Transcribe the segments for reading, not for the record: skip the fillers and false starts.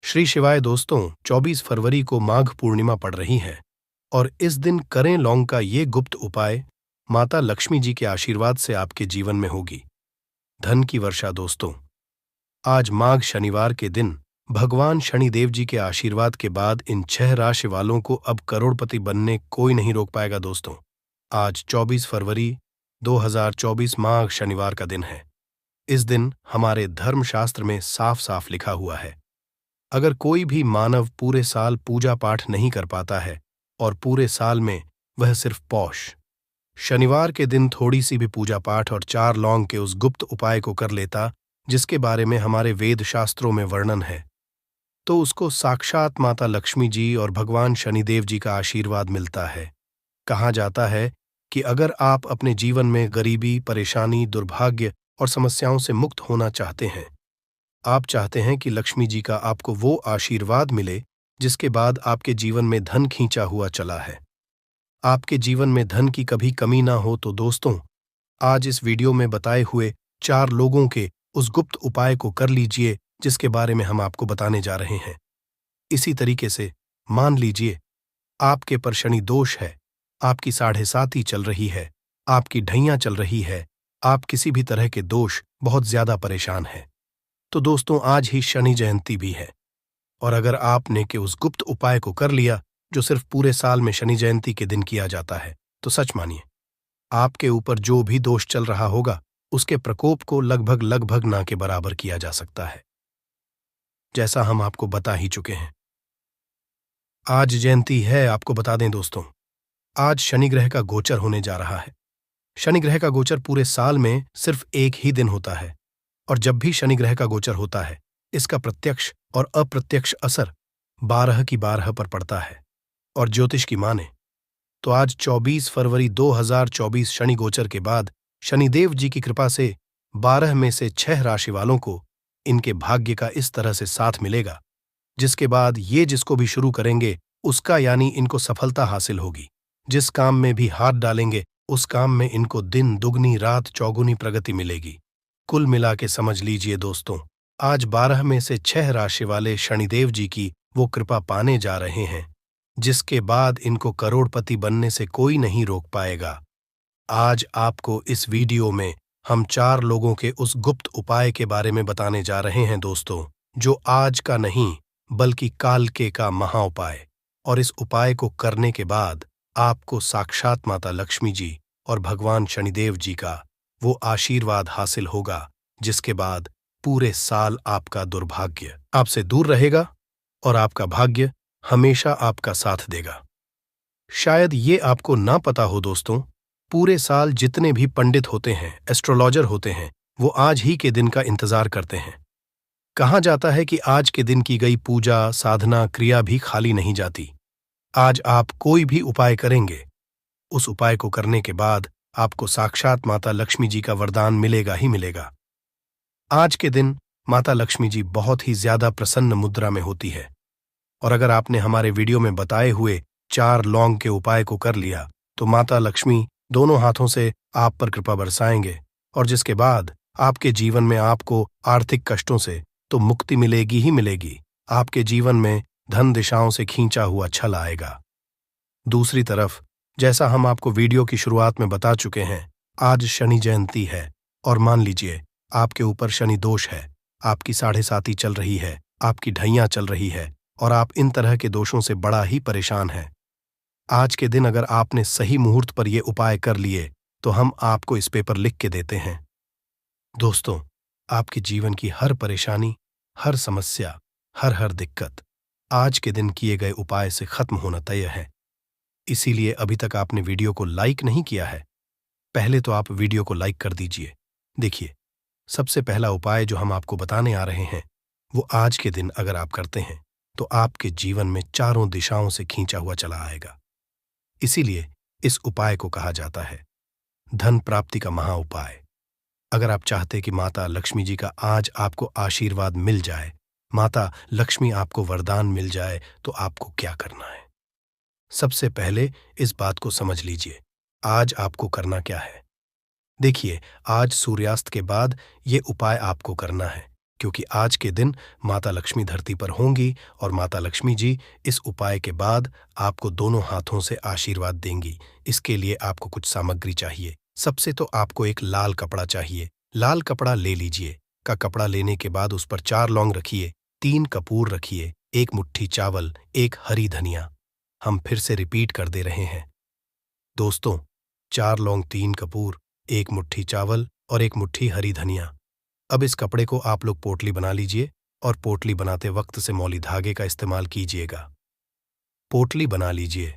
श्री शिवाय दोस्तों, 24 फरवरी को माघ पूर्णिमा पड़ रही है और इस दिन करें लौंग का ये गुप्त उपाय। माता लक्ष्मी जी के आशीर्वाद से आपके जीवन में होगी धन की वर्षा। दोस्तों, आज माघ शनिवार के दिन भगवान शनिदेव जी के आशीर्वाद के बाद इन 6 राशि वालों को अब करोड़पति बनने कोई नहीं रोक पाएगा। दोस्तों, आज 24 फरवरी 2024 माघ शनिवार का दिन है। इस दिन हमारे धर्मशास्त्र में साफ साफ लिखा हुआ है, अगर कोई भी मानव पूरे साल पूजा पाठ नहीं कर पाता है और पूरे साल में वह सिर्फ पौष शनिवार के दिन थोड़ी सी भी पूजा पाठ और 4 लौंग के उस गुप्त उपाय को कर लेता जिसके बारे में हमारे वेद शास्त्रों में वर्णन है, तो उसको साक्षात माता लक्ष्मी जी और भगवान शनिदेव जी का आशीर्वाद मिलता है। कहा जाता है कि अगर आप अपने जीवन में गरीबी, परेशानी, दुर्भाग्य और समस्याओं से मुक्त होना चाहते हैं, आप चाहते हैं कि लक्ष्मी जी का आपको वो आशीर्वाद मिले जिसके बाद आपके जीवन में धन खींचा हुआ चला है, आपके जीवन में धन की कभी कमी ना हो, तो दोस्तों, आज इस वीडियो में बताए हुए 4 लोगों के उस गुप्त उपाय को कर लीजिए जिसके बारे में हम आपको बताने जा रहे हैं। इसी तरीके से मान लीजिए आपके पर शनि दोष है, आपकी 7.5 चल रही है, आपकी ढैया चल रही है, आप किसी भी तरह के दोष बहुत ज्यादा परेशान हैं, तो दोस्तों आज ही शनि जयंती भी है। और अगर आपने के उस गुप्त उपाय को कर लिया जो सिर्फ पूरे साल में शनि जयंती के दिन किया जाता है, तो सच मानिए आपके ऊपर जो भी दोष चल रहा होगा उसके प्रकोप को लगभग ना के बराबर किया जा सकता है, जैसा हम आपको बता ही चुके हैं। आज जयंती है, आपको बता दें दोस्तों, आज शनि ग्रह का गोचर होने जा रहा है। शनि ग्रह का गोचर पूरे साल में सिर्फ एक ही दिन होता है, और जब भी शनि ग्रह का गोचर होता है इसका प्रत्यक्ष और अप्रत्यक्ष असर 12 की 12 पर पड़ता है। और ज्योतिष की माने तो आज 24 फरवरी 2024 शनि गोचर के बाद शनिदेव जी की कृपा से 12 में से 6 राशि वालों को इनके भाग्य का इस तरह से साथ मिलेगा जिसके बाद ये जिसको भी शुरू करेंगे उसका यानी इनको सफलता हासिल होगी। जिस काम में भी हाथ डालेंगे उस काम में इनको दिन दुगनी रात चौगुनी प्रगति मिलेगी। कुल मिला के समझ लीजिए दोस्तों, आज 12 में से 6 राशि वाले शनिदेव जी की वो कृपा पाने जा रहे हैं जिसके बाद इनको करोड़पति बनने से कोई नहीं रोक पाएगा। आज आपको इस वीडियो में हम 4 लोगों के उस गुप्त उपाय के बारे में बताने जा रहे हैं दोस्तों, जो आज का नहीं बल्कि काल के का महा उपाय। और इस उपाय को करने के बाद आपको साक्षात माता लक्ष्मी जी और भगवान शनिदेव जी का वो आशीर्वाद हासिल होगा जिसके बाद पूरे साल आपका दुर्भाग्य आपसे दूर रहेगा और आपका भाग्य हमेशा आपका साथ देगा। शायद ये आपको ना पता हो दोस्तों, पूरे साल जितने भी पंडित होते हैं, एस्ट्रोलॉजर होते हैं, वो आज ही के दिन का इंतजार करते हैं। कहा जाता है कि आज के दिन की गई पूजा, साधना, क्रिया भी खाली नहीं जाती। आज आप कोई भी उपाय करेंगे, उस उपाय को करने के बाद आपको साक्षात माता लक्ष्मी जी का वरदान मिलेगा ही मिलेगा। आज के दिन माता लक्ष्मी जी बहुत ही ज्यादा प्रसन्न मुद्रा में होती है, और अगर आपने हमारे वीडियो में बताए हुए 4 लौंग के उपाय को कर लिया तो माता लक्ष्मी दोनों हाथों से आप पर कृपा बरसाएंगे, और जिसके बाद आपके जीवन में आपको आर्थिक कष्टों से तो मुक्ति मिलेगी ही मिलेगी, आपके जीवन में धन दिशाओं से खींचा हुआ छल आएगा। दूसरी तरफ, जैसा हम आपको वीडियो की शुरुआत में बता चुके हैं, आज शनि जयंती है और मान लीजिए आपके ऊपर शनि दोष है, आपकी 7.5 चल रही है, आपकी ढैया चल रही है और आप इन तरह के दोषों से बड़ा ही परेशान हैं। आज के दिन अगर आपने सही मुहूर्त पर ये उपाय कर लिए तो हम आपको इस पेपर लिख के देते हैं। दोस्तों, आपके जीवन की हर परेशानी, हर समस्या, हर दिक्कत आज के दिन किए गए उपाय से खत्म होना तय है। इसीलिए अभी तक आपने वीडियो को लाइक नहीं किया है, पहले तो आप वीडियो को लाइक कर दीजिए। देखिए, सबसे पहला उपाय जो हम आपको बताने आ रहे हैं वो आज के दिन अगर आप करते हैं तो आपके जीवन में चारों दिशाओं से खींचा हुआ चला आएगा। इसीलिए इस उपाय को कहा जाता है धन प्राप्ति का महा उपाय। अगर आप चाहते कि माता लक्ष्मी जी का आज आपको आशीर्वाद मिल जाए, माता लक्ष्मी आपको वरदान मिल जाए, तो आपको क्या करना है? सबसे पहले इस बात को समझ लीजिए, आज आपको करना क्या है। देखिए, आज सूर्यास्त के बाद ये उपाय आपको करना है। क्योंकि आज के दिन माता लक्ष्मी धरती पर होंगी और माता लक्ष्मी जी इस उपाय के बाद आपको दोनों हाथों से आशीर्वाद देंगी। इसके लिए आपको कुछ सामग्री चाहिए। सबसे तो आपको एक लाल कपड़ा चाहिए। लाल कपड़ा ले लीजिए। का कपड़ा लेने के बाद उस पर 4 लौंग रखिए, 3 कपूर रखिए, 1 मुट्ठी चावल, 1 हरी धनिया। हम फिर से रिपीट कर दे रहे हैं दोस्तों, 4 लौंग, 3 कपूर, 1 मुट्ठी चावल और 1 मुट्ठी हरी धनिया। अब इस कपड़े को आप लोग पोटली बना लीजिए और पोटली बनाते वक्त से मौली धागे का इस्तेमाल कीजिएगा। पोटली बना लीजिए।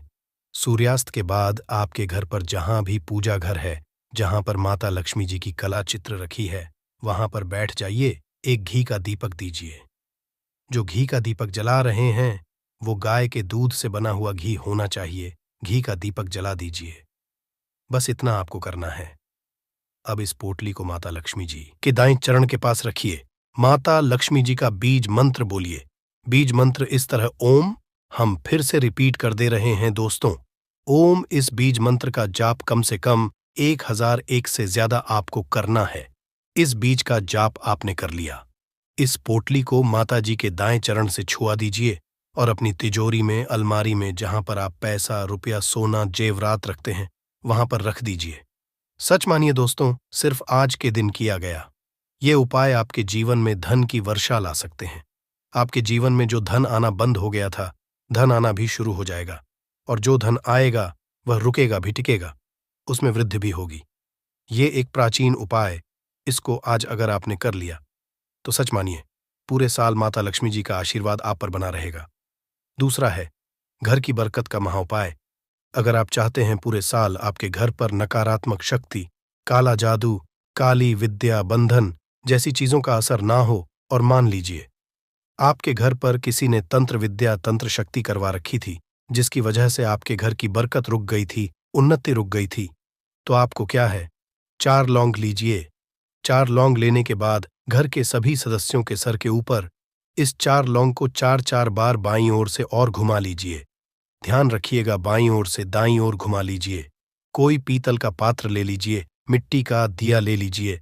सूर्यास्त के बाद आपके घर पर जहां भी पूजा घर है, जहां पर माता लक्ष्मी जी की कला चित्र रखी है, वहां पर बैठ जाइए। एक घी का दीपक दीजिए। जो घी का दीपक जला रहे हैं वो गाय के दूध से बना हुआ घी होना चाहिए। घी का दीपक जला दीजिए। बस इतना आपको करना है। अब इस पोटली को माता लक्ष्मी जी के दाएं चरण के पास रखिए। माता लक्ष्मी जी का बीज मंत्र बोलिए। बीज मंत्र इस तरह ओम। हम फिर से रिपीट कर दे रहे हैं दोस्तों, ओम। इस बीज मंत्र का जाप कम से कम 1001 से ज्यादा आपको करना है। इस बीज का जाप आपने कर लिया। इस पोटली को माता जी के दाएं चरण से छुआ दीजिए और अपनी तिजोरी में, अलमारी में, जहां पर आप पैसा, रुपया, सोना, जेवरात रखते हैं, वहां पर रख दीजिए। सच मानिए दोस्तों, सिर्फ आज के दिन किया गया ये उपाय आपके जीवन में धन की वर्षा ला सकते हैं। आपके जीवन में जो धन आना बंद हो गया था, धन आना भी शुरू हो जाएगा, और जो धन आएगा वह रुकेगा भी, टिकेगा, उसमें वृद्धि भी होगी। ये एक प्राचीन उपाय, इसको आज अगर आपने कर लिया तो सच मानिए पूरे साल माता लक्ष्मी जी का आशीर्वाद आप पर बना रहेगा। दूसरा है घर की बरकत का महाउपाय। अगर आप चाहते हैं पूरे साल आपके घर पर नकारात्मक शक्ति, काला जादू, काली विद्या, बंधन जैसी चीजों का असर ना हो, और मान लीजिए आपके घर पर किसी ने तंत्र विद्या, तंत्र शक्ति करवा रखी थी, जिसकी वजह से आपके घर की बरकत रुक गई थी, उन्नति रुक गई थी, तो आपको क्या है, 4 लौंग लीजिए। 4 लौंग लेने के बाद घर के सभी सदस्यों के सर के ऊपर इस 4 लौंग को 4-4 बार बाईं ओर से और घुमा लीजिए। ध्यान रखिएगा, बाईं ओर से दाईं ओर घुमा लीजिए। कोई पीतल का पात्र ले लीजिए, मिट्टी का दिया ले लीजिए,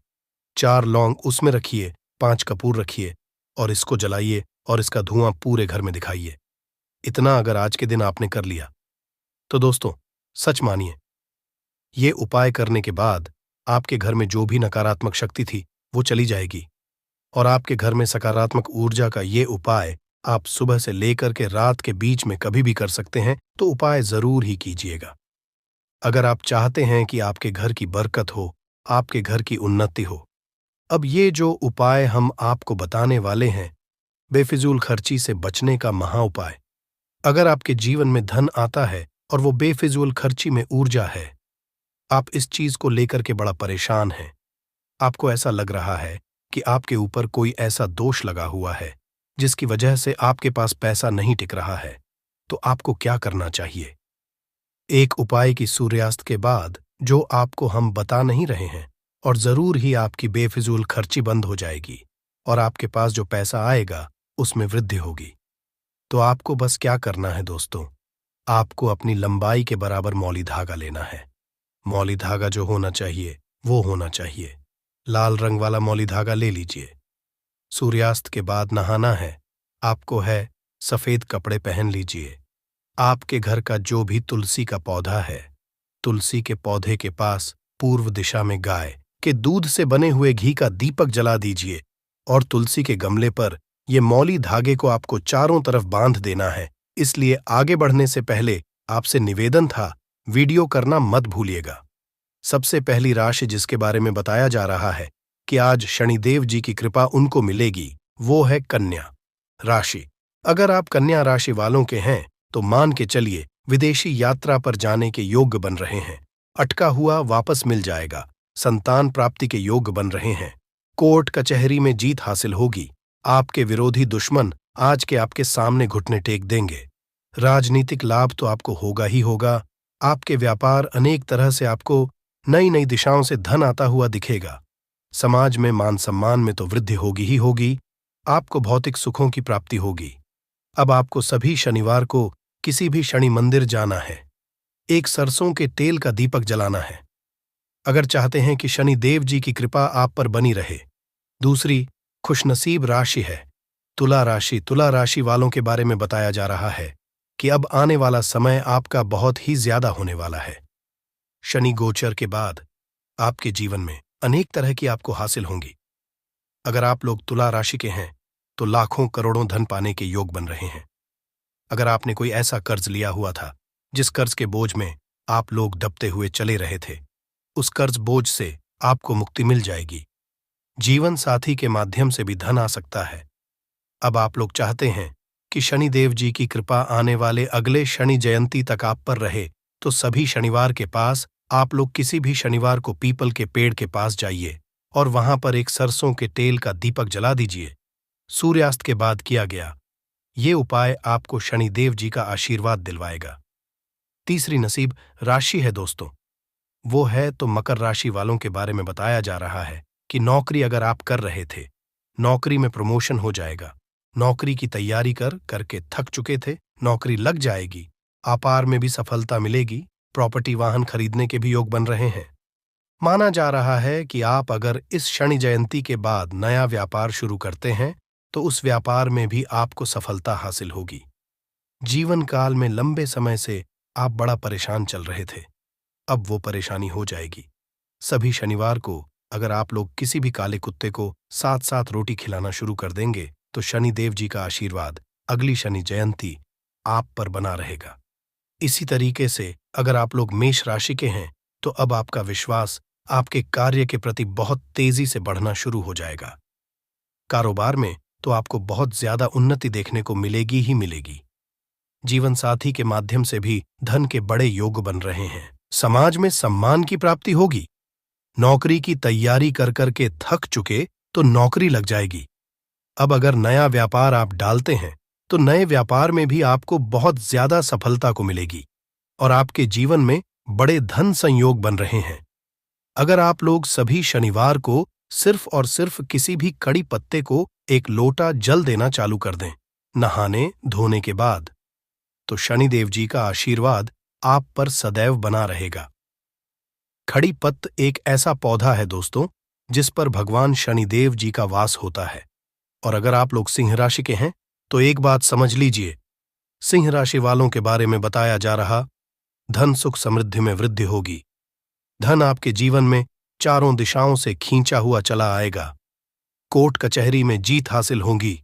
4 लौंग उसमें रखिए, 5 कपूर रखिए और इसको जलाइए और इसका धुआं पूरे घर में दिखाइए। इतना अगर आज के दिन आपने कर लिया तो दोस्तों सच मानिए ये उपाय करने के बाद आपके घर में जो भी नकारात्मक शक्ति थी वो चली जाएगी, और आपके घर में सकारात्मक ऊर्जा का ये उपाय आप सुबह से लेकर के रात के बीच में कभी भी कर सकते हैं। तो उपाय जरूर ही कीजिएगा। अगर आप चाहते हैं कि आपके घर की बरकत हो, आपके घर की उन्नति हो। अब ये जो उपाय हम आपको बताने वाले हैं, बेफिजूल खर्ची से बचने का महाउपाय। अगर आपके जीवन में धन आता है और वो बेफिजूल खर्ची में ऊर्जा है, आप इस चीज को लेकर के बड़ा परेशान हैं, आपको ऐसा लग रहा है कि आपके ऊपर कोई ऐसा दोष लगा हुआ है जिसकी वजह से आपके पास पैसा नहीं टिक रहा है, तो आपको क्या करना चाहिए? एक उपाय की सूर्यास्त के बाद जो आपको हम बता नहीं रहे हैं, और जरूर ही आपकी बेफिजूल खर्ची बंद हो जाएगी और आपके पास जो पैसा आएगा उसमें वृद्धि होगी। तो आपको बस क्या करना है दोस्तों, आपको अपनी लंबाई के बराबर मौली धागा लेना है। मौली धागा जो होना चाहिए वो होना चाहिए। लाल रंग वाला मौली धागा ले लीजिए। सूर्यास्त के बाद नहाना है, आपको है सफेद कपड़े पहन लीजिए। आपके घर का जो भी तुलसी का पौधा है, तुलसी के पौधे के पास पूर्व दिशा में गाय के दूध से बने हुए घी का दीपक जला दीजिए, और तुलसी के गमले पर ये मौली धागे को आपको चारों तरफ बांध देना है। इसलिए आगे बढ़ने से पहले आपसे निवेदन था, वीडियो करना मत भूलिएगा। सबसे पहली राशि जिसके बारे में बताया जा रहा है कि आज शनिदेव जी की कृपा उनको मिलेगी, वो है कन्या राशि। अगर आप कन्या राशि वालों के हैं तो मान के चलिए विदेशी यात्रा पर जाने के योग्य बन रहे हैं। अटका हुआ वापस मिल जाएगा। संतान प्राप्ति के योग्य बन रहे हैं। कोर्ट कचहरी में जीत हासिल होगी। आपके विरोधी दुश्मन आज के आपके सामने घुटने टेक देंगे। राजनीतिक लाभ तो आपको होगा ही होगा। आपके व्यापार अनेक तरह से आपको नई नई दिशाओं से धन आता हुआ दिखेगा। समाज में मान सम्मान में तो वृद्धि होगी ही होगी। आपको भौतिक सुखों की प्राप्ति होगी। अब आपको सभी शनिवार को किसी भी शनि मंदिर जाना है। एक सरसों के तेल का दीपक जलाना है, अगर चाहते हैं कि शनि देव जी की कृपा आप पर बनी रहे। दूसरी, खुशनसीब राशि है तुला राशि। तुला राशि वालों के बारे में बताया जा रहा है कि अब आने वाला समय आपका बहुत ही ज्यादा होने वाला है। शनि गोचर के बाद आपके जीवन में अनेक तरह की आपको हासिल होंगी। अगर आप लोग तुला राशि के हैं तो लाखों करोड़ों धन पाने के योग बन रहे हैं। अगर आपने कोई ऐसा कर्ज लिया हुआ था जिस कर्ज के बोझ में आप लोग दबते हुए चले रहे थे, उस कर्ज बोझ से आपको मुक्ति मिल जाएगी। जीवन साथी के माध्यम से भी धन आ सकता है। अब आप लोग चाहते हैं कि शनिदेव जी की कृपा आने वाले अगले शनि जयंती तक आप पर रहे, तो सभी शनिवार के पास आप लोग किसी भी शनिवार को पीपल के पेड़ के पास जाइए और वहां पर एक सरसों के तेल का दीपक जला दीजिए। सूर्यास्त के बाद किया गया ये उपाय आपको शनिदेव जी का आशीर्वाद दिलवाएगा। तीसरी नसीब राशि है दोस्तों, वो है तो मकर राशि वालों के बारे में बताया जा रहा है कि नौकरी अगर आप कर रहे थे, नौकरी में प्रमोशन हो जाएगा। नौकरी की तैयारी करके थक चुके थे, नौकरी लग जाएगी। व्यापार में भी सफलता मिलेगी। प्रॉपर्टी वाहन खरीदने के भी योग बन रहे हैं। माना जा रहा है कि आप अगर इस शनि जयंती के बाद नया व्यापार शुरू करते हैं तो उस व्यापार में भी आपको सफलता हासिल होगी। जीवन काल में लंबे समय से आप बड़ा परेशान चल रहे थे, अब वो परेशानी हो जाएगी। सभी शनिवार को अगर आप लोग किसी भी काले कुत्ते को साथ साथ रोटी खिलाना शुरू कर देंगे तो शनिदेव जी का आशीर्वाद अगली शनि जयंती आप पर बना रहेगा। इसी तरीके से अगर आप लोग मेष राशि के हैं तो अब आपका विश्वास आपके कार्य के प्रति बहुत तेजी से बढ़ना शुरू हो जाएगा। कारोबार में तो आपको बहुत ज्यादा उन्नति देखने को मिलेगी ही मिलेगी। जीवन साथी के माध्यम से भी धन के बड़े योग बन रहे हैं। समाज में सम्मान की प्राप्ति होगी। नौकरी की तैयारी कर करके थक चुके तो नौकरी लग जाएगी। अब अगर नया व्यापार आप डालते हैं तो नए व्यापार में भी आपको बहुत ज्यादा सफलता को मिलेगी और आपके जीवन में बड़े धन संयोग बन रहे हैं। अगर आप लोग सभी शनिवार को सिर्फ और सिर्फ किसी भी कड़ी पत्ते को एक लोटा जल देना चालू कर दें नहाने धोने के बाद, तो शनिदेव जी का आशीर्वाद आप पर सदैव बना रहेगा। खड़ी पत्त एक ऐसा पौधा है दोस्तों जिस पर भगवान शनिदेव जी का वास होता है। और अगर आप लोग सिंह राशि के हैं तो एक बात समझ लीजिए, सिंह राशि वालों के बारे में बताया जा रहा धन सुख समृद्धि में वृद्धि होगी। धन आपके जीवन में चारों दिशाओं से खींचा हुआ चला आएगा। कोर्ट कचहरी में जीत हासिल होगी।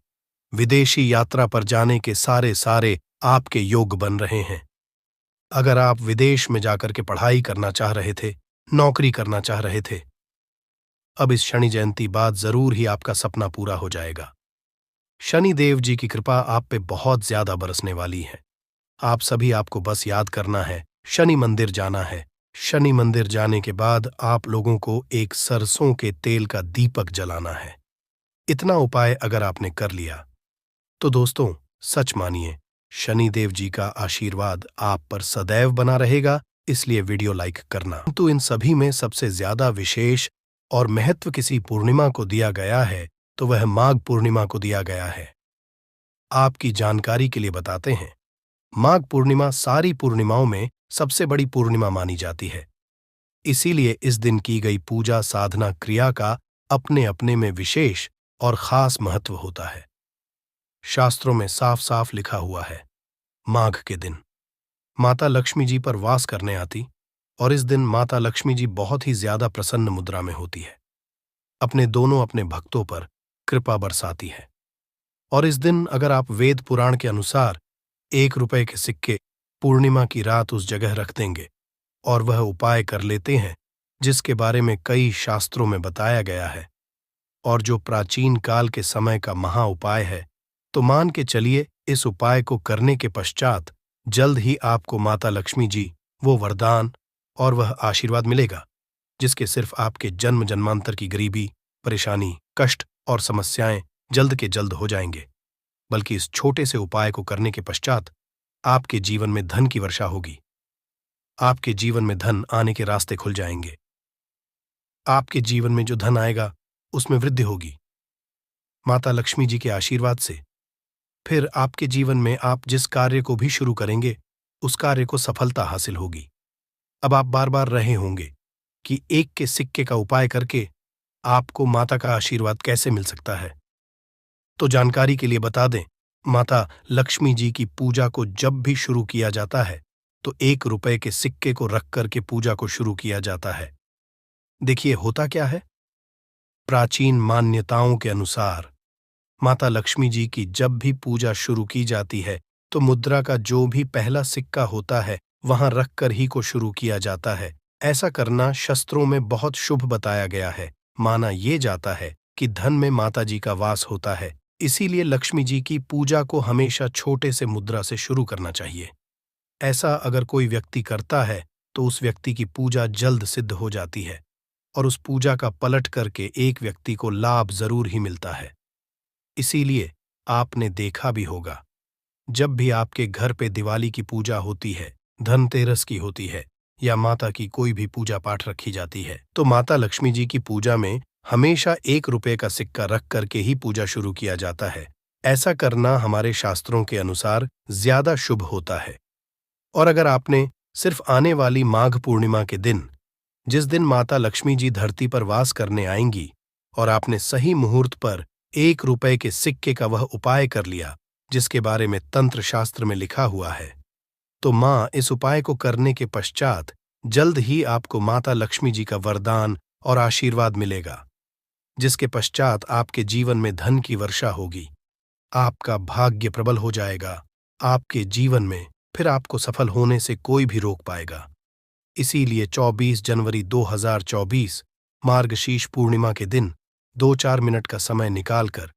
विदेशी यात्रा पर जाने के सारे आपके योग बन रहे हैं। अगर आप विदेश में जाकर के पढ़ाई करना चाह रहे थे, नौकरी करना चाह रहे थे, अब इस शनि जयंती बाद जरूर ही आपका सपना पूरा हो जाएगा। शनिदेव जी की कृपा आप पे बहुत ज्यादा बरसने वाली है। आप सभी आपको बस याद करना है, शनि मंदिर जाना है। शनि मंदिर जाने के बाद आप लोगों को एक सरसों के तेल का दीपक जलाना है। इतना उपाय अगर आपने कर लिया तो दोस्तों सच मानिए, शनिदेव जी का आशीर्वाद आप पर सदैव बना रहेगा। इसलिए वीडियो लाइक करना। तो इन सभी में सबसे ज्यादा विशेष और महत्व किसी पूर्णिमा को दिया गया है तो वह माघ पूर्णिमा को दिया गया है। आपकी जानकारी के लिए बताते हैं, माघ पूर्णिमा सारी पूर्णिमाओं में सबसे बड़ी पूर्णिमा मानी जाती है। इसीलिए इस दिन की गई पूजा साधना क्रिया का अपने अपने में विशेष और खास महत्व होता है। शास्त्रों में साफ साफ लिखा हुआ है, माघ के दिन माता लक्ष्मी जी पर वास करने आती और इस दिन माता लक्ष्मी जी बहुत ही ज्यादा प्रसन्न मुद्रा में होती है। अपने भक्तों पर कृपा बरसाती है। और इस दिन अगर आप वेद पुराण के अनुसार 1 रुपए के सिक्के पूर्णिमा की रात उस जगह रख देंगे और वह उपाय कर लेते हैं जिसके बारे में कई शास्त्रों में बताया गया है और जो प्राचीन काल के समय का महा उपाय है, तो मान के चलिए इस उपाय को करने के पश्चात जल्द ही आपको माता लक्ष्मी जी वो वरदान और वह आशीर्वाद मिलेगा जिसके सिर्फ आपके जन्म जन्मांतर की गरीबी, परेशानी, कष्ट और समस्याएं जल्द के जल्द हो जाएंगे। बल्कि इस छोटे से उपाय को करने के पश्चात आपके जीवन में धन की वर्षा होगी। आपके जीवन में धन आने के रास्ते खुल जाएंगे। आपके जीवन में जो धन आएगा उसमें वृद्धि होगी माता लक्ष्मी जी के आशीर्वाद से। फिर आपके जीवन में आप जिस कार्य को भी शुरू करेंगे उस कार्य को सफलता हासिल होगी। अब आप बार बार रहे होंगे कि 1 के सिक्के का उपाय करके आपको माता का आशीर्वाद कैसे मिल सकता है। तो जानकारी के लिए बता दें, माता लक्ष्मी जी की पूजा को जब भी शुरू किया जाता है तो 1 रुपए के सिक्के को रख करके पूजा को शुरू किया जाता है। देखिए होता क्या है, प्राचीन मान्यताओं के अनुसार माता लक्ष्मी जी की जब भी पूजा शुरू की जाती है तो मुद्रा का जो भी पहला सिक्का होता है वहां रख कर ही को शुरू किया जाता है। ऐसा करना शास्त्रों में बहुत शुभ बताया गया है। माना ये जाता है कि धन में माता जी का वास होता है, इसीलिए लक्ष्मी जी की पूजा को हमेशा छोटे से मुद्रा से शुरू करना चाहिए। ऐसा अगर कोई व्यक्ति करता है तो उस व्यक्ति की पूजा जल्द सिद्ध हो जाती है और उस पूजा का पलट करके एक व्यक्ति को लाभ जरूर ही मिलता है। इसीलिए आपने देखा भी होगा, जब भी आपके घर पे दिवाली की पूजा होती है, धनतेरस की होती है या माता की कोई भी पूजा पाठ रखी जाती है तो माता लक्ष्मी जी की पूजा में हमेशा 1 रुपए का सिक्का रख करके ही पूजा शुरू किया जाता है। ऐसा करना हमारे शास्त्रों के अनुसार ज्यादा शुभ होता है। और अगर आपने सिर्फ आने वाली माघ पूर्णिमा के दिन, जिस दिन माता लक्ष्मी जी धरती पर वास करने आएंगी, और आपने सही मुहूर्त पर 1 रुपए के सिक्के का वह उपाय कर लिया जिसके बारे में तंत्र शास्त्र में लिखा हुआ है, तो मां इस उपाय को करने के पश्चात जल्द ही आपको माता लक्ष्मी जी का वरदान और आशीर्वाद मिलेगा, जिसके पश्चात आपके जीवन में धन की वर्षा होगी, आपका भाग्य प्रबल हो जाएगा, आपके जीवन में फिर आपको सफल होने से कोई भी रोक पाएगा। इसीलिए 24 जनवरी 2024 मार्गशीर्ष पूर्णिमा के दिन 2-4 मिनट का समय निकालकर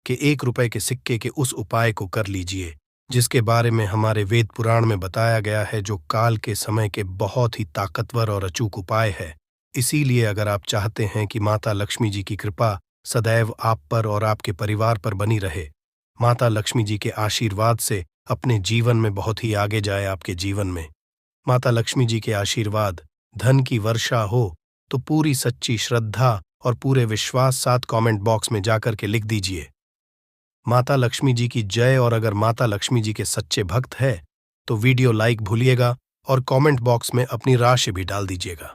के 1 रुपए के सिक्के के उस उपाय को कर लीजिए, जिसके बारे में हमारे वेद पुराण में बताया गया है, जो काल के समय के बहुत ही ताकतवर और अचूक उपाय है। इसीलिए अगर आप चाहते हैं कि माता लक्ष्मी जी की कृपा सदैव आप पर और आपके परिवार पर बनी रहे, माता लक्ष्मी जी के आशीर्वाद से अपने जीवन में बहुत ही आगे जाए, आपके जीवन में माता लक्ष्मी जी के आशीर्वाद, धन की वर्षा हो, तो पूरी सच्ची श्रद्धा और पूरे विश्वास साथ कमेंट बॉक्स में जाकर के लिख दीजिए, माता लक्ष्मी जी की जय। और अगर माता लक्ष्मी जी के सच्चे भक्त है तो वीडियो लाइक भूलिएगा और कमेंट बॉक्स में अपनी राशि भी डाल दीजिएगा।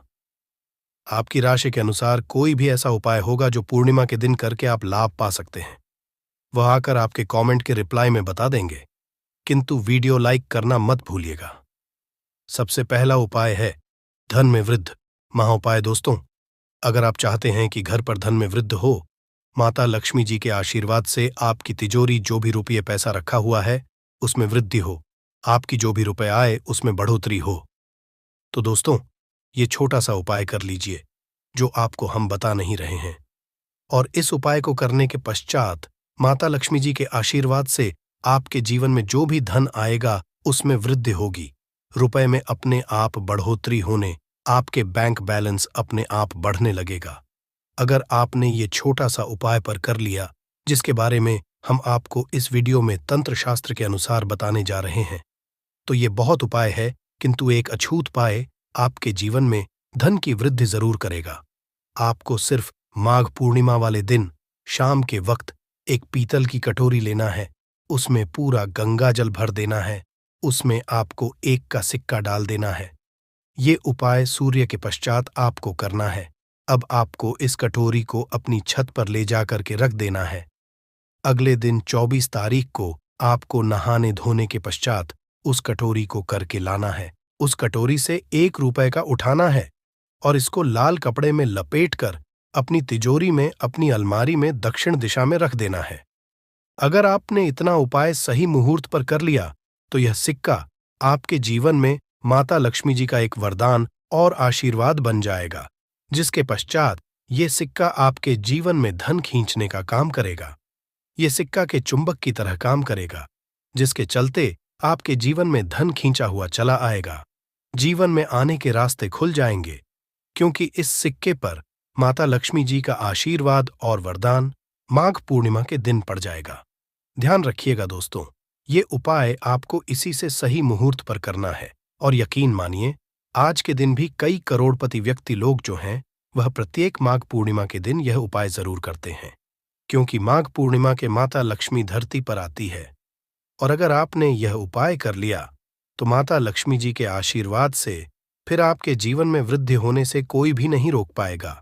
आपकी राशि के अनुसार कोई भी ऐसा उपाय होगा जो पूर्णिमा के दिन करके आप लाभ पा सकते हैं, वह आकर आपके कमेंट के रिप्लाई में बता देंगे, किंतु वीडियो लाइक करना मत भूलिएगा। सबसे पहला उपाय है धन में वृद्धि महाउपाय। दोस्तों, अगर आप चाहते हैं कि घर पर धन में वृद्धि हो, माता लक्ष्मी जी के आशीर्वाद से आपकी तिजोरी जो भी रुपये पैसा रखा हुआ है उसमें वृद्धि हो, आपकी जो भी रुपए आए उसमें बढ़ोतरी हो, तो दोस्तों ये छोटा सा उपाय कर लीजिए जो आपको हम बता नहीं रहे हैं। और इस उपाय को करने के पश्चात माता लक्ष्मी जी के आशीर्वाद से आपके जीवन में जो भी धन आएगा उसमें वृद्धि होगी, रुपए में अपने आप बढ़ोतरी होने, आपके बैंक बैलेंस अपने आप बढ़ने लगेगा। अगर आपने ये छोटा सा उपाय पर कर लिया, जिसके बारे में हम आपको इस वीडियो में तंत्र शास्त्र के अनुसार बताने जा रहे हैं, तो ये बहुत उपाय है, किंतु एक अछूत उपाय आपके जीवन में धन की वृद्धि जरूर करेगा। आपको सिर्फ माघ पूर्णिमा वाले दिन शाम के वक्त एक पीतल की कटोरी लेना है, उसमें पूरा गंगा जल भर देना है, उसमें आपको 1 का सिक्का डाल देना है। ये उपाय सूर्य के पश्चात आपको करना है। अब आपको इस कटोरी को अपनी छत पर ले जाकर के रख देना है। अगले दिन 24 तारीख को आपको नहाने धोने के पश्चात उस कटोरी को करके लाना है। उस कटोरी से 1 रुपए का उठाना है और इसको लाल कपड़े में लपेटकर अपनी तिजोरी में, अपनी अलमारी में दक्षिण दिशा में रख देना है। अगर आपने इतना उपाय सही मुहूर्त पर कर लिया तो यह सिक्का आपके जीवन में माता लक्ष्मी जी का एक वरदान और आशीर्वाद बन जाएगा, जिसके पश्चात ये सिक्का आपके जीवन में धन खींचने का काम करेगा। ये सिक्का के चुंबक की तरह काम करेगा, जिसके चलते आपके जीवन में धन खींचा हुआ चला आएगा। जीवन में आने के रास्ते खुल जाएंगे, क्योंकि इस सिक्के पर माता लक्ष्मी जी का आशीर्वाद और वरदान माघ पूर्णिमा के दिन पड़ जाएगा। ध्यान रखिएगा दोस्तों, ये उपाय आपको इसी से सही मुहूर्त पर करना है। और यकीन मानिए, आज के दिन भी कई करोड़पति व्यक्ति लोग जो हैं वह प्रत्येक माघ पूर्णिमा के दिन यह उपाय जरूर करते हैं, क्योंकि माघ पूर्णिमा के माता लक्ष्मी धरती पर आती है। और अगर आपने यह उपाय कर लिया तो माता लक्ष्मी जी के आशीर्वाद से फिर आपके जीवन में वृद्धि होने से कोई भी नहीं रोक पाएगा।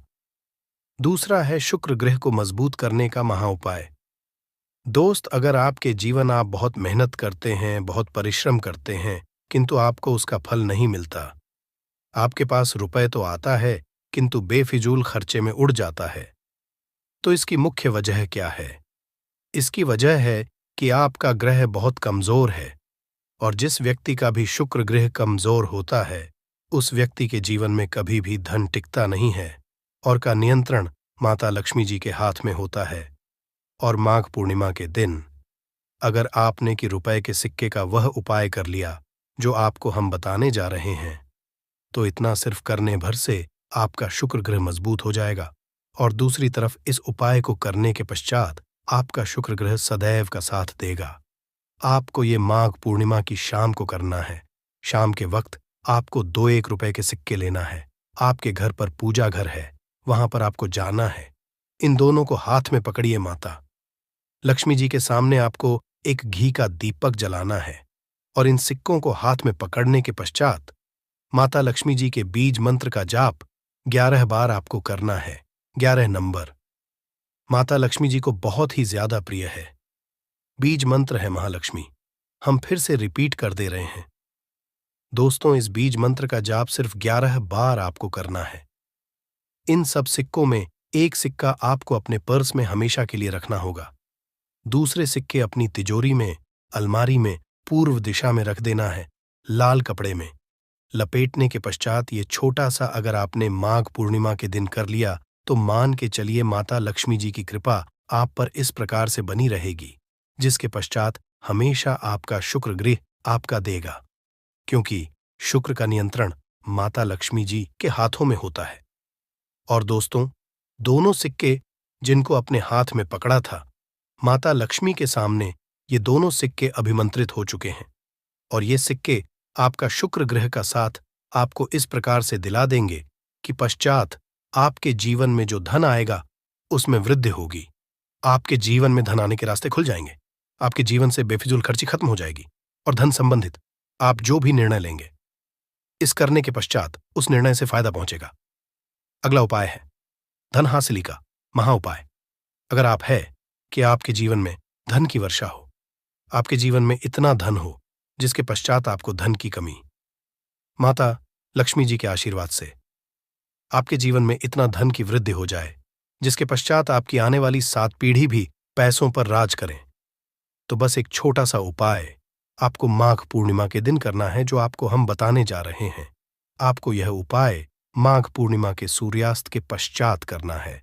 दूसरा है शुक्र ग्रह को मजबूत करने का महाउपाय। दोस्त, अगर आपके जीवन आप बहुत मेहनत करते हैं, बहुत परिश्रम करते हैं, किंतु आपको उसका फल नहीं मिलता। आपके पास रुपए तो आता है, किंतु बेफिजूल खर्चे में उड़ जाता है। तो इसकी मुख्य वजह क्या है? इसकी वजह है कि आपका ग्रह बहुत कमजोर है, और जिस व्यक्ति का भी शुक्र ग्रह कमजोर होता है, उस व्यक्ति के जीवन में कभी भी धन टिकता नहीं है, और का नियंत्रण माता लक्ष्मी जी के हाथ में होता है। और माघ पूर्णिमा के दिन अगर आपने कि रुपए के सिक्के का वह उपाय कर लिया जो आपको हम बताने जा रहे हैं, तो इतना सिर्फ करने भर से आपका शुक्र ग्रह मजबूत हो जाएगा। और दूसरी तरफ इस उपाय को करने के पश्चात आपका शुक्र ग्रह सदैव का साथ देगा। आपको ये माघ पूर्णिमा की शाम को करना है। शाम के वक्त आपको 2-1 रुपए के सिक्के लेना है। आपके घर पर पूजा घर है, वहां पर आपको जाना है। इन दोनों को हाथ में पकड़िए। माता लक्ष्मी जी के सामने आपको एक घी का दीपक जलाना है, और इन सिक्कों को हाथ में पकड़ने के पश्चात माता लक्ष्मी जी के बीज मंत्र का जाप 11 बार आपको करना है। 11 नंबर माता लक्ष्मी जी को बहुत ही ज्यादा प्रिय है। बीज मंत्र है महालक्ष्मी। हम फिर से रिपीट कर दे रहे हैं दोस्तों, इस बीज मंत्र का जाप सिर्फ 11 बार आपको करना है। इन सब सिक्कों में एक सिक्का आपको अपने पर्स में हमेशा के लिए रखना होगा। दूसरे सिक्के अपनी तिजोरी में, अलमारी में पूर्व दिशा में रख देना है, लाल कपड़े में। लपेटने के पश्चात ये छोटा सा अगर आपने माघ पूर्णिमा के दिन कर लिया, तो मान के चलिए माता लक्ष्मी जी की कृपा आप पर इस प्रकार से बनी रहेगी, जिसके पश्चात हमेशा आपका शुक्र गृह आपका देगा, क्योंकि शुक्र का नियंत्रण माता लक्ष्मी जी के हाथों में होता है। और दोस्तों, दोनों सिक्के जिनको अपने हाथ में पकड़ा था, माता लक्ष्मी के सामने ये दोनों सिक्के अभिमंत्रित हो चुके हैं, और ये सिक्के आपका शुक्र ग्रह का साथ आपको इस प्रकार से दिला देंगे कि पश्चात आपके जीवन में जो धन आएगा उसमें वृद्धि होगी। आपके जीवन में धन आने के रास्ते खुल जाएंगे। आपके जीवन से बेफिजूल खर्ची खत्म हो जाएगी, और धन संबंधित आप जो भी निर्णय लेंगे, इस करने के पश्चात उस निर्णय से फायदा पहुंचेगा। अगला उपाय है धन हासिली का महा उपाय। अगर आप है कि आपके जीवन में धन की वर्षा हो, आपके जीवन में इतना धन हो जिसके पश्चात आपको धन की कमी, माता लक्ष्मी जी के आशीर्वाद से आपके जीवन में इतना धन की वृद्धि हो जाए जिसके पश्चात आपकी आने वाली 7 पीढ़ी भी पैसों पर राज करें, तो बस एक छोटा सा उपाय आपको माघ पूर्णिमा के दिन करना है, जो आपको हम बताने जा रहे हैं। आपको यह उपाय माघ पूर्णिमा के सूर्यास्त के पश्चात करना है।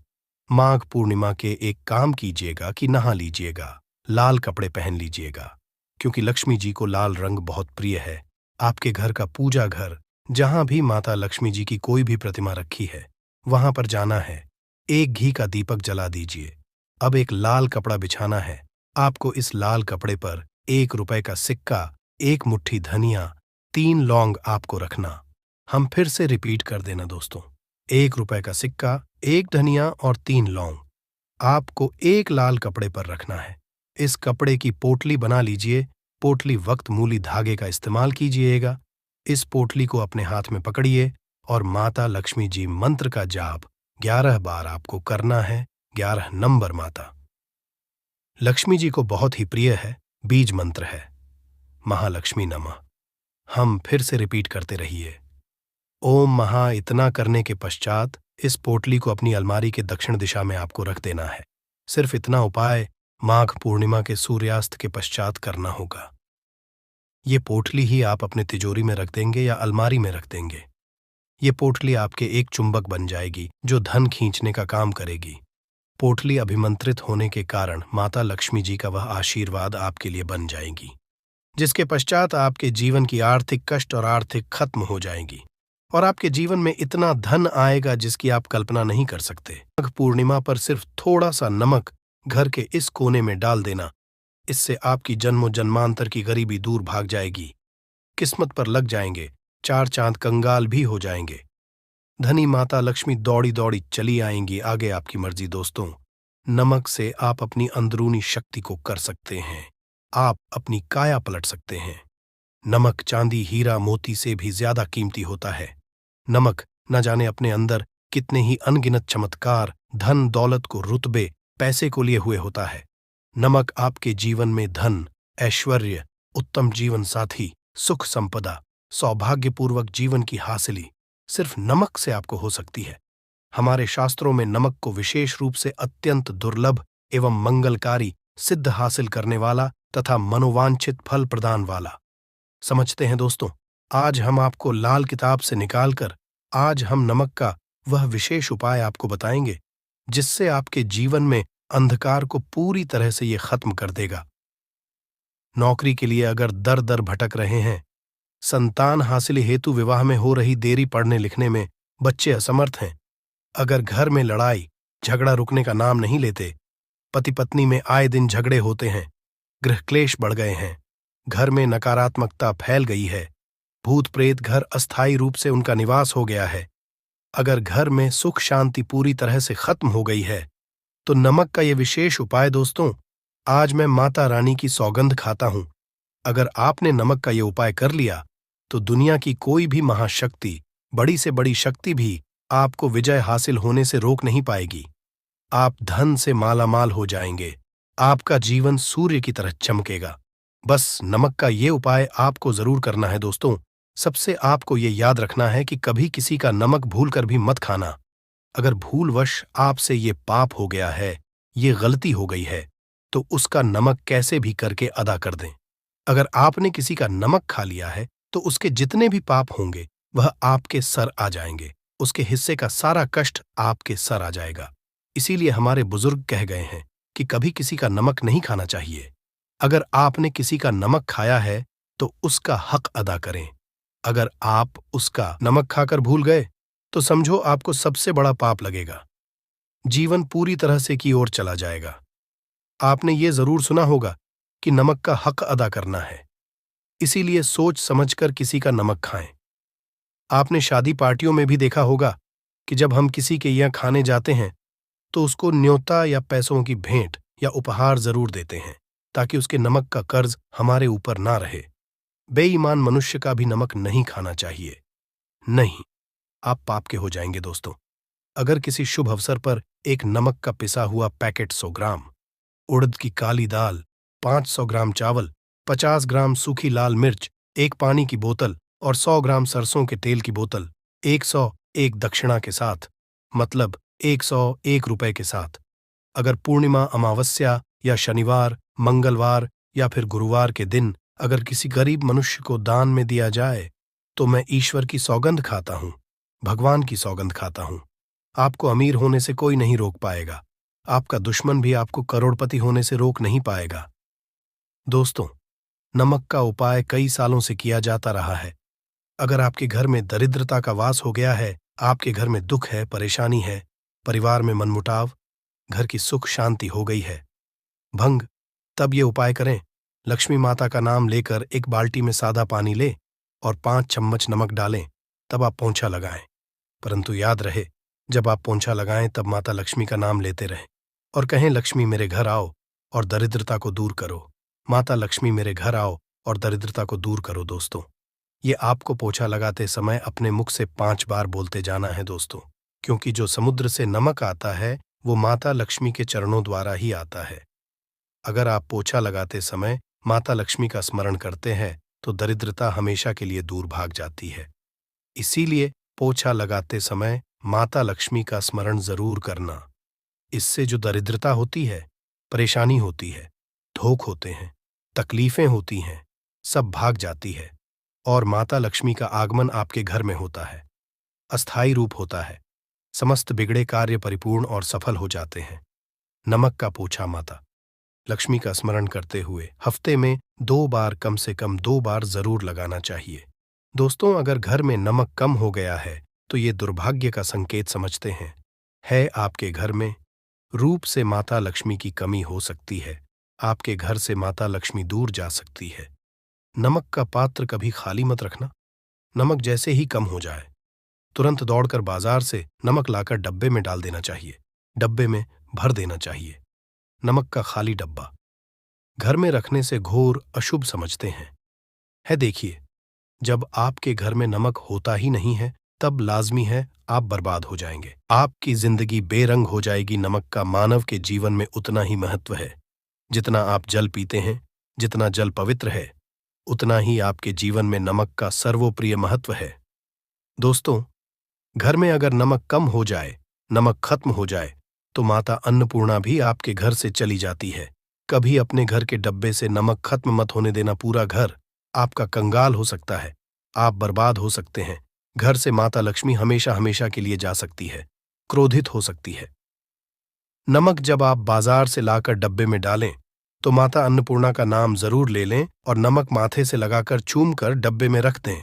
माघ पूर्णिमा के एक काम कीजिएगा कि नहा लीजिएगा, लाल कपड़े पहन लीजिएगा, क्योंकि लक्ष्मी जी को लाल रंग बहुत प्रिय है। आपके घर का पूजा घर, जहां भी माता लक्ष्मी जी की कोई भी प्रतिमा रखी है, वहां पर जाना है। एक घी का दीपक जला दीजिए। अब एक लाल कपड़ा बिछाना है। आपको इस लाल कपड़े पर 1 रुपए का सिक्का, 1 मुट्ठी धनिया, 3 लौंग आपको रखना। हम फिर से रिपीट कर देना दोस्तों, 1 रुपए का सिक्का, 1 धनिया और 3 लौंग आपको एक लाल कपड़े पर रखना है। इस कपड़े की पोटली बना लीजिए। पोटली वक्त मूली धागे का इस्तेमाल कीजिएगा। इस पोटली को अपने हाथ में पकड़िए और माता लक्ष्मी जी मंत्र का जाप 11 बार आपको करना है। 11 नंबर माता लक्ष्मी जी को बहुत ही प्रिय है, बीज मंत्र है महालक्ष्मी नमः। हम फिर से रिपीट करते रहिए, ओम महा। इतना करने के पश्चात इस पोटली को अपनी अलमारी के दक्षिण दिशा में आपको रख देना है। सिर्फ इतना उपाय माघ पूर्णिमा के सूर्यास्त के पश्चात करना होगा। ये पोटली ही आप अपने तिजोरी में रख देंगे या अलमारी में रख देंगे। ये पोटली आपके एक चुंबक बन जाएगी जो धन खींचने का काम करेगी। पोटली अभिमंत्रित होने के कारण माता लक्ष्मी जी का वह आशीर्वाद आपके लिए बन जाएगी, जिसके पश्चात आपके जीवन की आर्थिक कष्ट और आर्थिक खत्म हो जाएगी, और आपके जीवन में इतना धन आएगा जिसकी आप कल्पना नहीं कर सकते। माघ पूर्णिमा पर सिर्फ थोड़ा सा नमक घर के इस कोने में डाल देना, इससे आपकी जन्मों जन्मांतर की गरीबी दूर भाग जाएगी। किस्मत पर लग जाएंगे, 4 चांद कंगाल भी हो जाएंगे। धनी माता लक्ष्मी दौड़ी दौड़ी चली आएंगी। आगे आपकी मर्जी दोस्तों। नमक से आप अपनी अंदरूनी शक्ति को कर सकते हैं। आप अपनी काया पलट सकते हैं। नमक चांदी हीरा मोती से भी ज्यादा कीमती होता है। नमक न जाने अपने अंदर कितने ही अनगिनत चमत्कार, धन दौलत को, रुतबे पैसे को लिए हुए होता है। नमक आपके जीवन में धन, ऐश्वर्य, उत्तम जीवन साथी, सुख संपदा, सौभाग्यपूर्वक जीवन की हासिली सिर्फ नमक से आपको हो सकती है। हमारे शास्त्रों में नमक को विशेष रूप से अत्यंत दुर्लभ एवं मंगलकारी, सिद्ध हासिल करने वाला तथा मनोवांछित फल प्रदान वाला समझते हैं दोस्तों। आज हम आपको लाल किताब से निकालकर आज हम नमक का वह विशेष उपाय आपको बताएंगे जिससे आपके जीवन में अंधकार को पूरी तरह से ये खत्म कर देगा। नौकरी के लिए अगर दर दर भटक रहे हैं, संतान हासिल हेतु विवाह में हो रही देरी, पढ़ने लिखने में बच्चे असमर्थ हैं, अगर घर में लड़ाई झगड़ा रुकने का नाम नहीं लेते, पति पत्नी में आए दिन झगड़े होते हैं, गृह क्लेश बढ़ गए हैं, घर में नकारात्मकता फैल गई है, भूत प्रेत घर अस्थायी रूप से उनका निवास हो गया है, अगर घर में सुख शांति पूरी तरह से खत्म हो गई है, तो नमक का ये विशेष उपाय दोस्तों, आज मैं माता रानी की सौगंध खाता हूं, अगर आपने नमक का ये उपाय कर लिया तो दुनिया की कोई भी महाशक्ति, बड़ी से बड़ी शक्ति भी आपको विजय हासिल होने से रोक नहीं पाएगी। आप धन से मालामाल हो जाएंगे, आपका जीवन सूर्य की तरह चमकेगा। बस नमक का ये उपाय आपको जरूर करना है दोस्तों। सबसे आपको ये याद रखना है कि कभी किसी का नमक भूलकर भी मत खाना। अगर भूलवश आपसे ये पाप हो गया है, ये गलती हो गई है, तो उसका नमक कैसे भी करके अदा कर दें। अगर आपने किसी का नमक खा लिया है तो उसके जितने भी पाप होंगे वह आपके सर आ जाएंगे, उसके हिस्से का सारा कष्ट आपके सर आ जाएगा। इसीलिए हमारे बुजुर्ग कह गए हैं कि कभी किसी का नमक नहीं खाना चाहिए। अगर आपने किसी का नमक खाया है तो उसका हक अदा करें। अगर आप उसका नमक खाकर भूल गए तो समझो आपको सबसे बड़ा पाप लगेगा, जीवन पूरी तरह से की ओर चला जाएगा। आपने ये जरूर सुना होगा कि नमक का हक अदा करना है, इसीलिए सोच समझकर किसी का नमक खाएं। आपने शादी पार्टियों में भी देखा होगा कि जब हम किसी के यहाँ खाने जाते हैं तो उसको न्योता या पैसों की भेंट या उपहार जरूर देते हैं ताकि उसके नमक का कर्ज हमारे ऊपर ना रहे। बेईमान मनुष्य का भी नमक नहीं खाना चाहिए, नहीं, आप पाप के हो जाएंगे दोस्तों। अगर किसी शुभ अवसर पर एक नमक का पिसा हुआ पैकेट 100 ग्राम, उड़द की काली दाल, 500 ग्राम चावल, 50 ग्राम सूखी लाल मिर्च, एक पानी की बोतल और 100 ग्राम सरसों के तेल की बोतल 101 दक्षिणा के साथ, मतलब 101 रुपए के साथ, अगर पूर्णिमा, अमावस्या या शनिवार, मंगलवार या फिर गुरुवार के दिन अगर किसी गरीब मनुष्य को दान में दिया जाए तो मैं ईश्वर की सौगंध खाता हूं, भगवान की सौगंध खाता हूं। आपको अमीर होने से कोई नहीं रोक पाएगा, आपका दुश्मन भी आपको करोड़पति होने से रोक नहीं पाएगा। दोस्तों, नमक का उपाय कई सालों से किया जाता रहा है। अगर आपके घर में दरिद्रता का वास हो गया है, आपके घर में दुख है, परेशानी है, परिवार में मनमुटाव, घर की सुख शांति हो गई है, भंग, तब ये उपाय करें। लक्ष्मी माता का नाम लेकर एक बाल्टी में सादा पानी ले और 5 चम्मच नमक डालें, तब आप पोंछा लगाएं। परंतु याद रहे, जब आप पोंछा लगाएं तब माता लक्ष्मी का नाम लेते रहें और कहें, लक्ष्मी मेरे घर आओ और दरिद्रता को दूर करो। माता लक्ष्मी मेरे घर आओ और दरिद्रता को दूर करो। दोस्तों, ये आपको पोछा लगाते समय अपने मुख से 5 बार बोलते जाना है दोस्तों, क्योंकि जो समुद्र से नमक आता है वो माता लक्ष्मी के चरणों द्वारा ही आता है। अगर आप पोछा लगाते समय माता लक्ष्मी का स्मरण करते हैं तो दरिद्रता हमेशा के लिए दूर भाग जाती है। इसीलिए पोछा लगाते समय माता लक्ष्मी का स्मरण जरूर करना। इससे जो दरिद्रता होती है, परेशानी होती है, धोख होते हैं, तकलीफें होती हैं, सब भाग जाती है और माता लक्ष्मी का आगमन आपके घर में होता है, अस्थायी रूप होता है, समस्त बिगड़े कार्य परिपूर्ण और सफल हो जाते हैं। नमक का पोछा माता लक्ष्मी का स्मरण करते हुए हफ्ते में 2 बार, कम से कम 2 बार जरूर लगाना चाहिए। दोस्तों, अगर घर में नमक कम हो गया है तो ये दुर्भाग्य का संकेत समझते हैं। है आपके घर में रूप से माता लक्ष्मी की कमी हो सकती है, आपके घर से माता लक्ष्मी दूर जा सकती है। नमक का पात्र कभी खाली मत रखना। नमक जैसे ही कम हो जाए तुरंत दौड़कर बाजार से नमक लाकर डब्बे में डाल देना चाहिए, डब्बे में भर देना चाहिए। नमक का खाली डब्बा घर में रखने से घोर अशुभ समझते हैं। है देखिए, जब आपके घर में नमक होता ही नहीं है तब लाजमी है आप बर्बाद हो जाएंगे, आपकी जिंदगी बेरंग हो जाएगी। नमक का मानव के जीवन में उतना ही महत्व है जितना आप जल पीते हैं, जितना जल पवित्र है, उतना ही आपके जीवन में नमक का सर्वोप्रिय महत्व है। दोस्तों, घर में अगर नमक कम हो जाए, नमक खत्म हो जाए, तो माता अन्नपूर्णा भी आपके घर से चली जाती है। कभी अपने घर के डब्बे से नमक खत्म मत होने देना। पूरा घर आपका कंगाल हो सकता है, आप बर्बाद हो सकते हैं। घर से माता लक्ष्मी हमेशा हमेशा के लिए जा सकती है, क्रोधित हो सकती है। नमक जब आप बाजार से लाकर डब्बे में डालें, तो माता अन्नपूर्णा का नाम जरूर ले लें और नमक माथे से लगाकर चूम कर डब्बे में रख दें।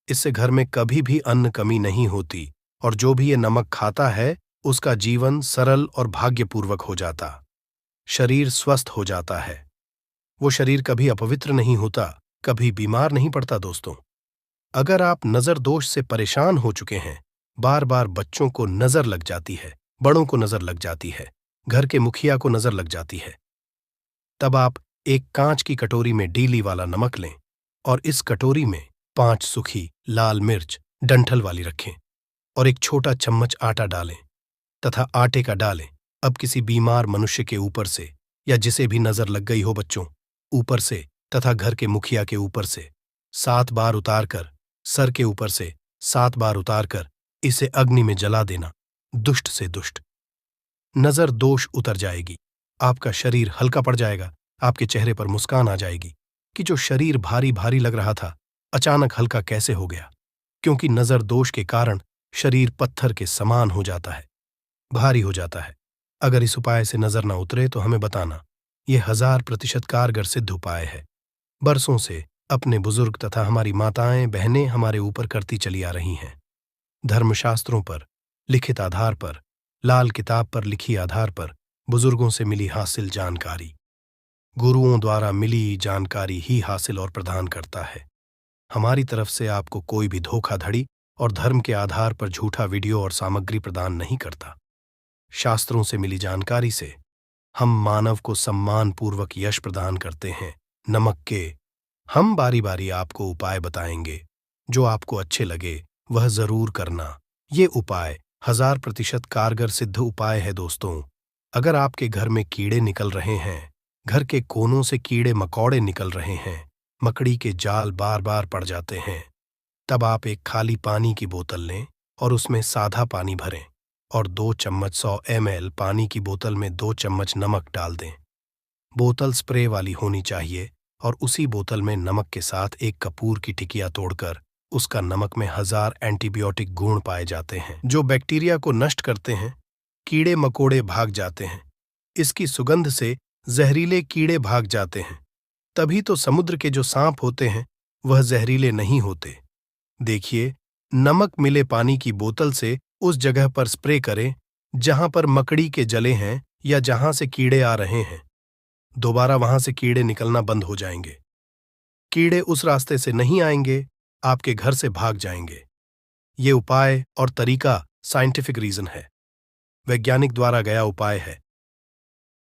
इससे घर में कभी भी अन्न कमी नहीं होती और जो भी ये नमक खाता है, उसका जीवन सरल और भाग्यपूर्वक हो जाता। शरीर स्वस्थ हो जाता है। वो शरीर कभी अपवित्र नहीं होता, कभी बीमार नहीं पड़ता। दोस्तों, अगर आप नजर दोष से परेशान हो चुके हैं, बार बार बच्चों को नजर लग जाती है, बड़ों को नजर लग जाती है, घर के मुखिया को नजर लग जाती है, तब आप एक कांच की कटोरी में डीली वाला नमक लें और इस कटोरी में 5 सूखी लाल मिर्च डंठल वाली रखें और एक छोटा चम्मच आटा डालें तथा आटे का डालें। अब किसी बीमार मनुष्य के ऊपर से या जिसे भी नजर लग गई हो, बच्चों ऊपर से तथा घर के मुखिया के ऊपर से 7 बार उतारकर, सर के ऊपर से 7 बार उतारकर इसे अग्नि में जला देना। दुष्ट से दुष्ट नजर दोष उतर जाएगी, आपका शरीर हल्का पड़ जाएगा, आपके चेहरे पर मुस्कान आ जाएगी कि जो शरीर भारी भारी लग रहा था, अचानक हल्का कैसे हो गया। क्योंकि नजर दोष के कारण शरीर पत्थर के समान हो जाता है, भारी हो जाता है। अगर इस उपाय से नजर न उतरे तो हमें बताना। यह 1000% कारगर सिद्ध उपाय है। बरसों से अपने बुजुर्ग तथा हमारी माताएं बहनें हमारे ऊपर करती चली आ रही हैं। धर्मशास्त्रों पर लिखित आधार पर, लाल किताब पर लिखी आधार पर, बुजुर्गों से मिली हासिल जानकारी, गुरुओं द्वारा मिली जानकारी ही हासिल और प्रदान करता है। हमारी तरफ से आपको कोई भी धोखाधड़ी और धर्म के आधार पर झूठा वीडियो और सामग्री प्रदान नहीं करता। शास्त्रों से मिली जानकारी से हम मानव को सम्मानपूर्वक यश प्रदान करते हैं। नमक के हम बारी बारी आपको उपाय बताएंगे, जो आपको अच्छे लगे वह जरूर करना। ये उपाय 1000% कारगर सिद्ध उपाय है। दोस्तों, अगर आपके घर में कीड़े निकल रहे हैं, घर के कोनों से कीड़े मकौड़े निकल रहे हैं, मकड़ी के जाल बार बार पड़ जाते हैं, तब आप एक खाली पानी की बोतल लें और उसमें सादा पानी भरें और 2 चम्मच 100 ml पानी की बोतल में 2 चम्मच नमक डाल दें। बोतल स्प्रे वाली होनी चाहिए और उसी बोतल में नमक के साथ एक कपूर की टिकिया तोड़कर उसका नमक में 1000 एंटीबायोटिक गुण पाए जाते हैं, जो बैक्टीरिया को नष्ट करते हैं। कीड़े मकोड़े भाग जाते हैं। इसकी सुगंध से जहरीले कीड़े भाग जाते हैं। तभी तो समुद्र के जो सांप होते हैं वह जहरीले नहीं होते। देखिए, नमक मिले पानी की बोतल से उस जगह पर स्प्रे करें जहां पर मकड़ी के जले हैं या जहां से कीड़े आ रहे हैं। दोबारा वहां से कीड़े निकलना बंद हो जाएंगे। कीड़े उस रास्ते से नहीं आएंगे, आपके घर से भाग जाएंगे। ये उपाय और तरीका साइंटिफिक रीजन है, वैज्ञानिक द्वारा गया उपाय है।